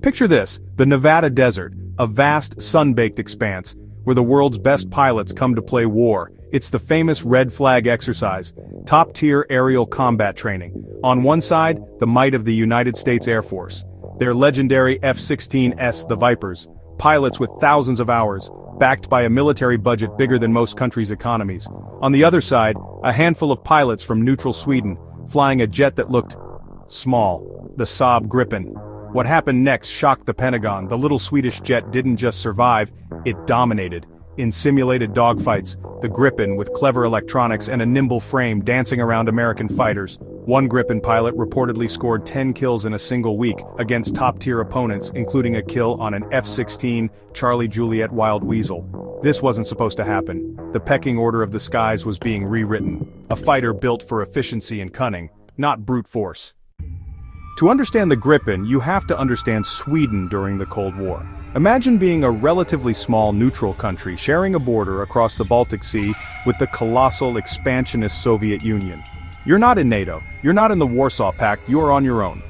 Picture this, the Nevada desert, a vast sun-baked expanse, where the world's best pilots come to play war. It's the famous red flag exercise, top-tier aerial combat training. On one side, the might of the United States Air Force. Their legendary F-16S, the Vipers, pilots with thousands of hours, backed by a military budget bigger than most countries' economies. On the other side, a handful of pilots from neutral Sweden, flying a jet that looked small, the Saab Gripen. What happened next shocked the Pentagon. The little Swedish jet didn't just survive, it dominated. In simulated dogfights, the Gripen, with clever electronics and a nimble frame dancing around American fighters. One Gripen pilot reportedly scored 10 kills in a single week against top-tier opponents, including a kill on an F-16 Charlie Juliet Wild Weasel. This wasn't supposed to happen. The pecking order of the skies was being rewritten. A fighter built for efficiency and cunning, not brute force. To understand the Gripen, you have to understand Sweden during the Cold War. Imagine being a relatively small neutral country sharing a border across the Baltic Sea with the colossal expansionist Soviet Union. You're not in NATO, you're not in the Warsaw Pact, you're on your own.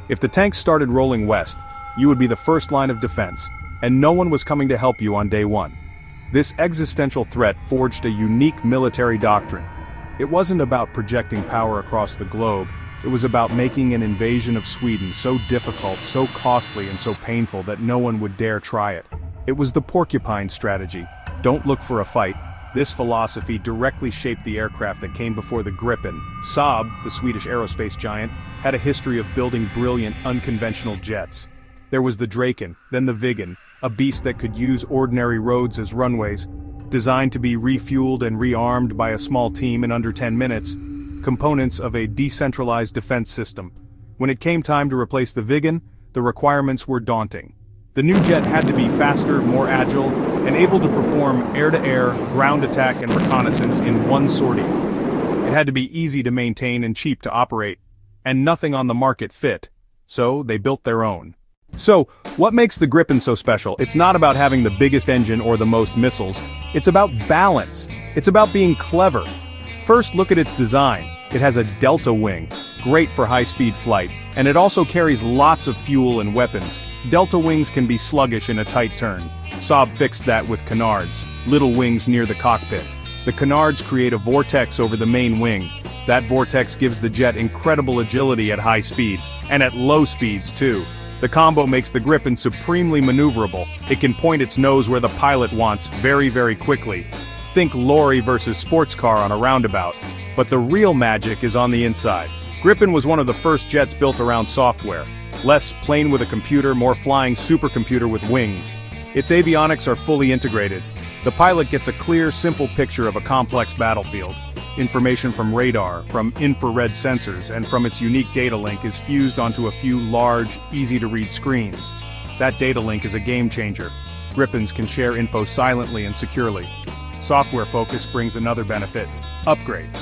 If the tanks started rolling west, you would be the first line of defense, and no one was coming to help you on day one. This existential threat forged a unique military doctrine. It wasn't about projecting power across the globe. It was about making an invasion of Sweden so difficult, so costly, and so painful that no one would dare try it. It was the porcupine strategy. Don't look for a fight. This philosophy directly shaped the aircraft that came before the Gripen. Saab, the Swedish aerospace giant, had a history of building brilliant, unconventional jets. There was the Draken, then the Viggen, a beast that could use ordinary roads as runways, designed to be refueled and rearmed by a small team in under 10 minutes. Components of a decentralized defense system. When it came time to replace the Viggen, the requirements were daunting. The new jet had to be faster, more agile, and able to perform air-to-air, ground attack and reconnaissance in one sortie. It had to be easy to maintain and cheap to operate, and nothing on the market fit, so they built their own. So, what makes the Gripen so special? It's not about having the biggest engine or the most missiles, it's about balance. It's about being clever. First, look at its design. It has a delta wing, great for high-speed flight, and it also carries lots of fuel and weapons. Delta wings can be sluggish in a tight turn. Saab fixed that with canards, little wings near the cockpit. The canards create a vortex over the main wing. That vortex gives the jet incredible agility at high speeds, and at low speeds too. The combo makes the Gripen supremely maneuverable. It can point its nose where the pilot wants very, very quickly. Think lorry versus sports car on a roundabout. But the real magic is on the inside. Gripen was one of the first jets built around software. Less plane with a computer, more flying supercomputer with wings. Its avionics are fully integrated. The pilot gets a clear, simple picture of a complex battlefield. Information from radar, from infrared sensors, and from its unique data link is fused onto a few large, easy-to-read screens. That data link is a game changer. Gripens can share info silently and securely. Software focus brings another benefit: upgrades.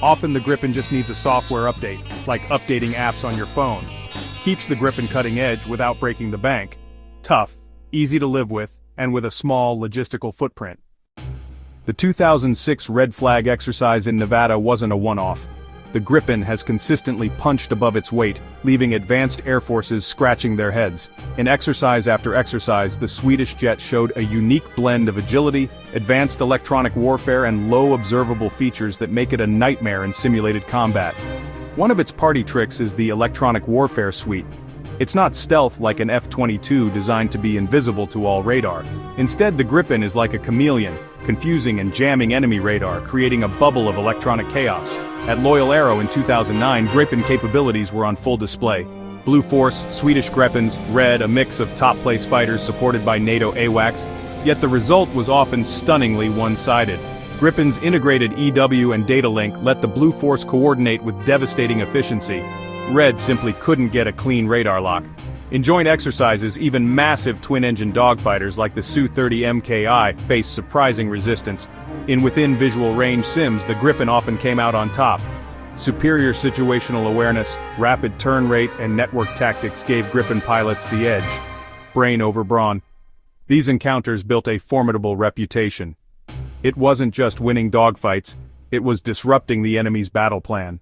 Often the Gripen just needs a software update, like updating apps on your phone. Keeps the Gripen cutting edge without breaking the bank. Tough, easy to live with, and with a small logistical footprint. The 2006 red flag exercise in Nevada wasn't a one-off. The Gripen has consistently punched above its weight, leaving advanced air forces scratching their heads. In exercise after exercise, the Swedish jet showed a unique blend of agility, advanced electronic warfare, and low observable features that make it a nightmare in simulated combat. One of its party tricks is the electronic warfare suite. It's not stealth like an F-22 designed to be invisible to all radar. Instead, the Gripen is like a chameleon, confusing and jamming enemy radar, creating a bubble of electronic chaos. At Loyal Aero in 2009, Gripen capabilities were on full display. Blue Force, Swedish Gripens, Red, a mix of top-place fighters supported by NATO AWACS, yet the result was often stunningly one-sided. Gripen's integrated EW and data link let the Blue Force coordinate with devastating efficiency. Red simply couldn't get a clean radar lock. In joint exercises, even massive twin-engine dogfighters like the Su-30 MKI faced surprising resistance. In within-visual range sims, the Gripen often came out on top. Superior situational awareness, rapid turn rate, and network tactics gave Gripen pilots the edge. Brain over brawn. These encounters built a formidable reputation. It wasn't just winning dogfights, it was disrupting the enemy's battle plan.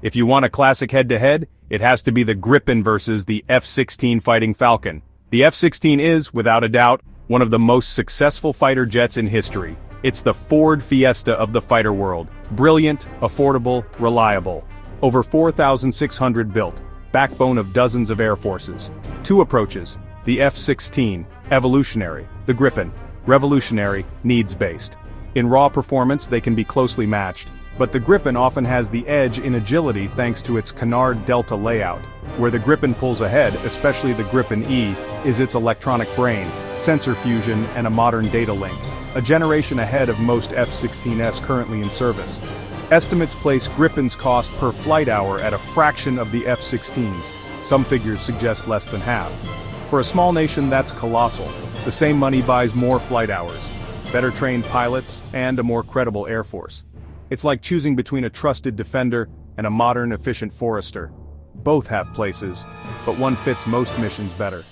If you want a classic head-to-head, it has to be the Gripen versus the F-16 Fighting Falcon. The F-16 is, without a doubt, one of the most successful fighter jets in history. It's the Ford Fiesta of the fighter world. Brilliant, affordable, reliable. Over 4,600 built, backbone of dozens of air forces. Two approaches: the F-16, evolutionary; the Gripen, revolutionary, needs-based. In raw performance, they can be closely matched, but the Gripen often has the edge in agility thanks to its canard delta layout. Where the Gripen pulls ahead, especially the Gripen E, is its electronic brain, sensor fusion, and a modern data link, a generation ahead of most F-16s currently in service. Estimates place Gripen's cost per flight hour at a fraction of the F-16's. Some figures suggest less than half. For a small nation, that's colossal. The same money buys more flight hours, better trained pilots, and a more credible air force. It's like choosing between a trusted defender and a modern, efficient forester. Both have places, but one fits most missions better.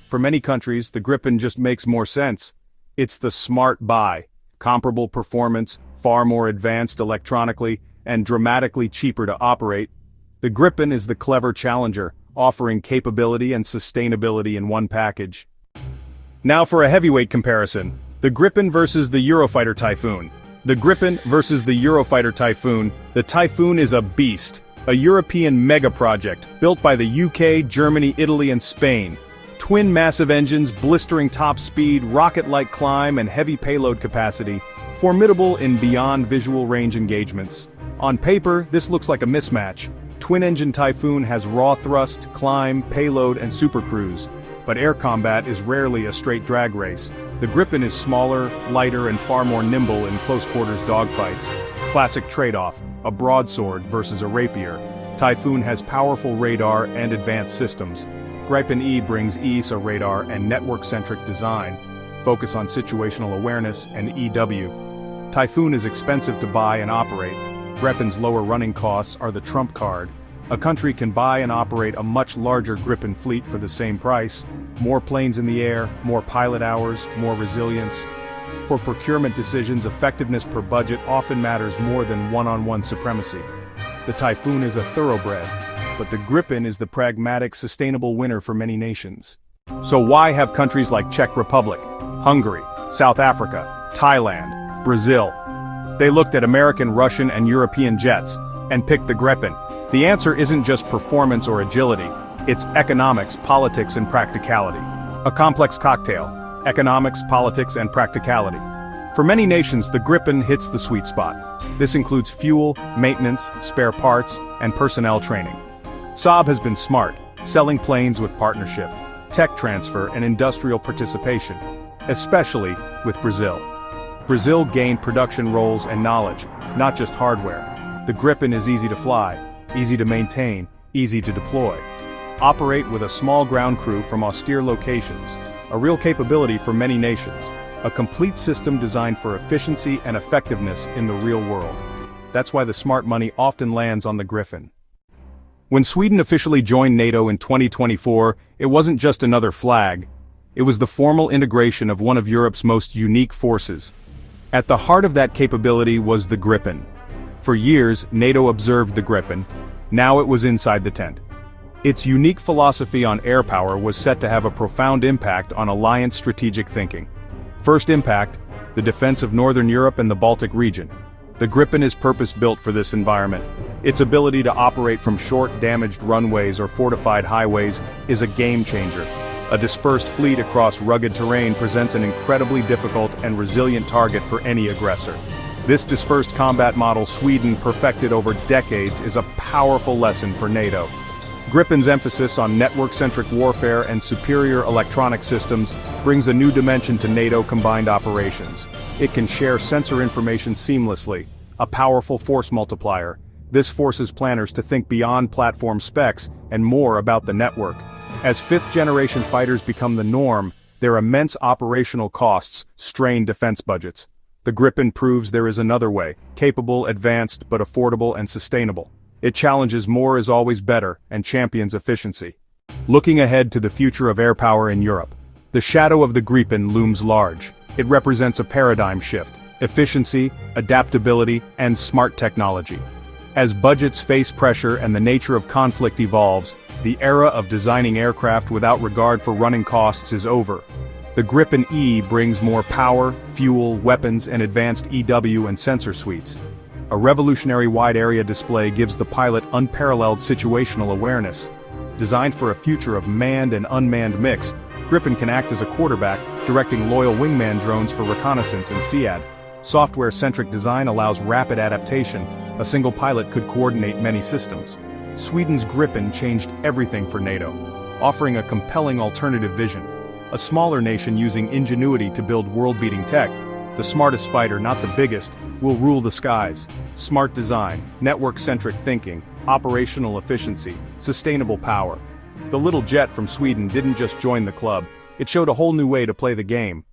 For many countries, the Gripen just makes more sense. It's the smart buy. Comparable performance, far more advanced electronically, and dramatically cheaper to operate. The Gripen is the clever challenger, offering capability and sustainability in one package. Now for a heavyweight comparison: the Gripen versus the Eurofighter Typhoon. The Gripen versus the Eurofighter Typhoon. The Typhoon is a beast, a European mega-project, built by the UK, Germany, Italy, and Spain. Twin massive engines, blistering top speed, rocket-like climb, and heavy payload capacity, formidable in beyond visual range engagements. On paper, this looks like a mismatch. Twin-engine Typhoon has raw thrust, climb, payload, and supercruise, but air combat is rarely a straight drag race. The Gripen is smaller, lighter, and far more nimble in close-quarters dogfights. Classic trade-off: a broadsword versus a rapier. Typhoon has powerful radar and advanced systems. Gripen E brings ESA radar and network-centric design, focus on situational awareness and EW. Typhoon is expensive to buy and operate. Gripen's lower running costs are the trump card. A country can buy and operate a much larger Gripen fleet for the same price. More planes in the air, more pilot hours, more resilience. For procurement decisions, effectiveness per budget often matters more than one-on-one supremacy. The Typhoon is a thoroughbred, but the Gripen is the pragmatic, sustainable winner for many nations. So why have countries like Czech Republic, Hungary, South Africa, Thailand, Brazil? They looked at American, Russian, and European jets, and picked the Gripen. The answer isn't just performance or agility, it's economics, politics, and practicality. A complex cocktail: economics, politics, and practicality. For many nations, the Gripen hits the sweet spot. This includes fuel, maintenance, spare parts, and personnel training. Saab has been smart, selling planes with partnership, tech transfer, and industrial participation, especially with Brazil. Brazil gained production roles and knowledge, not just hardware. The Gripen is easy to fly, easy to maintain, easy to deploy. Operate with a small ground crew from austere locations, a real capability for many nations. A complete system designed for efficiency and effectiveness in the real world. That's why the smart money often lands on the Gripen. When Sweden officially joined NATO in 2024, it wasn't just another flag. It was the formal integration of one of Europe's most unique forces. At the heart of that capability was the Gripen. For years, NATO observed the Gripen. Now it was inside the tent. Its unique philosophy on air power was set to have a profound impact on alliance strategic thinking. First impact: the defense of Northern Europe and the Baltic region. The Gripen is purpose-built for this environment. Its ability to operate from short, damaged runways or fortified highways is a game-changer. A dispersed fleet across rugged terrain presents an incredibly difficult and resilient target for any aggressor. This dispersed combat model Sweden perfected over decades is a powerful lesson for NATO. Gripen's emphasis on network-centric warfare and superior electronic systems brings a new dimension to NATO combined operations. It can share sensor information seamlessly, a powerful force multiplier. This forces planners to think beyond platform specs and more about the network. As fifth-generation fighters become the norm, their immense operational costs strain defense budgets. The Gripen proves there is another way, capable, advanced, but affordable and sustainable. It challenges more is always better and champions efficiency. Looking ahead to the future of air power in Europe, the shadow of the Gripen looms large. It represents a paradigm shift: efficiency, adaptability, and smart technology. As budgets face pressure and the nature of conflict evolves, the era of designing aircraft without regard for running costs is over. The Gripen E brings more power, fuel, weapons, and advanced EW and sensor suites. A revolutionary wide-area display gives the pilot unparalleled situational awareness. Designed for a future of manned and unmanned mix, Gripen can act as a quarterback, directing loyal wingman drones for reconnaissance and SEAD. Software-centric design allows rapid adaptation. A single pilot could coordinate many systems. Sweden's Gripen changed everything for NATO, offering a compelling alternative vision. A smaller nation using ingenuity to build world-beating tech, the smartest fighter, not the biggest, will rule the skies. Smart design, network-centric thinking, operational efficiency, sustainable power. The little jet from Sweden didn't just join the club, it showed a whole new way to play the game.